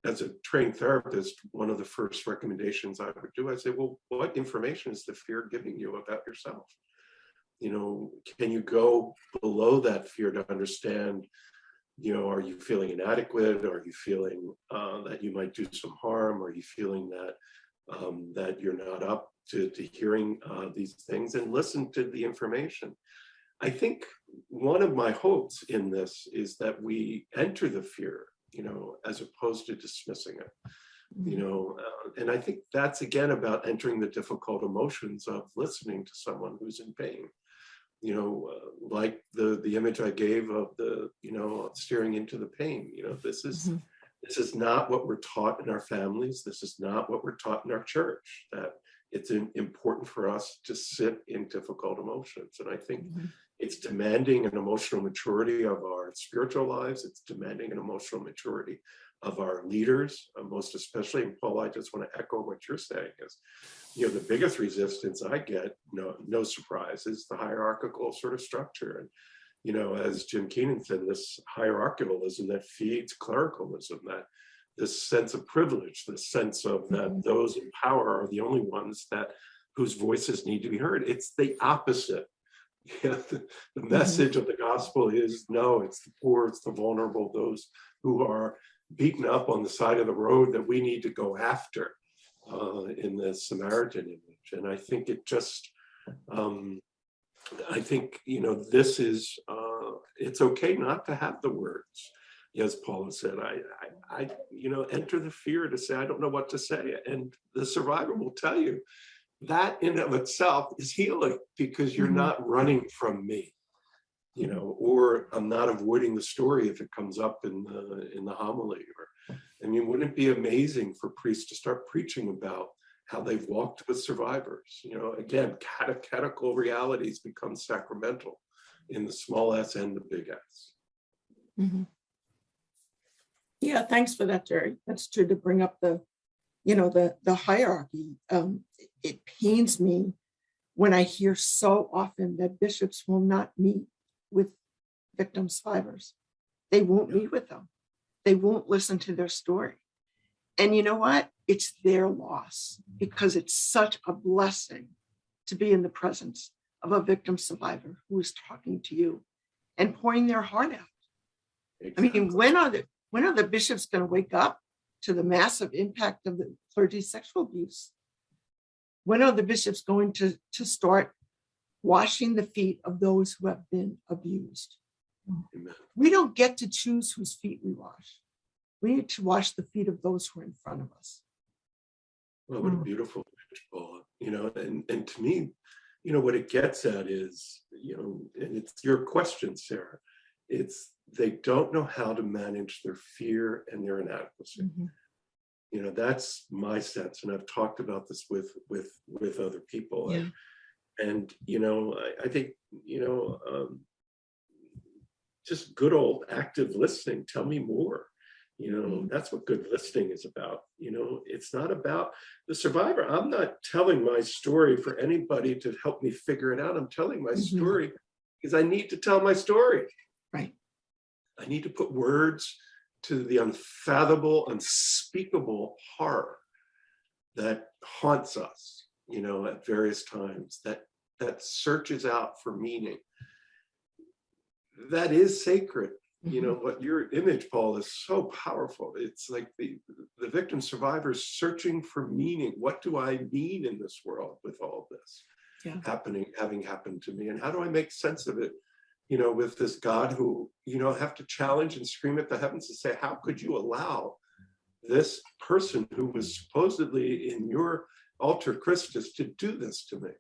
as a trained therapist, one of the first recommendations I would do, I say, well, what information is the fear giving you about yourself? Can you go below that fear to understand, are you feeling inadequate? Are you feeling that you might do some harm? Are you feeling that you're not up to hearing these things? And listen to the information. I think one of my hopes in this is that we enter the fear, as opposed to dismissing it, and I think that's again about entering the difficult emotions of listening to someone who's in pain. Like the image I gave of the, staring into the pain. This is not what we're taught in our families. This is not what we're taught in our church, that it's important for us to sit in difficult emotions. And I think it's demanding an emotional maturity of our spiritual lives. It's demanding an emotional maturity of our leaders, most especially. And Paula, I just want to echo what you're saying is, the biggest resistance I get, no surprise, is the hierarchical sort of structure. And, as Jim Keenan said, this hierarchicalism that feeds clericalism, that this sense of privilege, this sense of that those in power are the only ones whose voices need to be heard. It's the opposite. The message of the gospel is, no, it's the poor, it's the vulnerable, those who are beaten up on the side of the road that we need to go after in the Samaritan image. And I think it just, this is, it's okay not to have the words. As Paula said, I enter the fear to say, I don't know what to say. And the survivor will tell you that in of itself is healing, because you're not running from me, or I'm not avoiding the story if it comes up in the homily. Wouldn't it be amazing for priests to start preaching about how they've walked with survivors? Again, catechetical realities become sacramental in the small s and the big S. Yeah, thanks for that, Jerry. That's true, to bring up the hierarchy. It pains me when I hear so often that bishops will not meet with victim survivors. They won't meet with them. They won't listen to their story. And you know what? It's their loss, because it's such a blessing to be in the presence of a victim survivor who is talking to you and pouring their heart out. Exactly. When are the bishops going to wake up to the massive impact of the clergy's sexual abuse? When are the bishops going to start washing the feet of those who have been abused? Amen. We don't get to choose whose feet we wash. We need to wash the feet of those who are in front of us. Well, what a beautiful image, Paula. And to me, what it gets at is, and it's your question, Sarah, it's they don't know how to manage their fear and their inadequacy. That's my sense, and I've talked about this with other people. Yeah. And I think just good old active listening. Tell me more. That's what good listening is about. It's not about the survivor. I'm not telling my story for anybody to help me figure it out. I'm telling my story because I need to tell my story. Right. I need to put words to the unfathomable, unspeakable horror that haunts us, at various times, that searches out for meaning. That is sacred. What your image, Paul, is so powerful. It's like the victim survivors searching for meaning. What do I mean in this world with all this having happened to me? And how do I make sense of it? With this God who, have to challenge and scream at the heavens to say, how could you allow this person who was supposedly in your altar Christus to do this to me?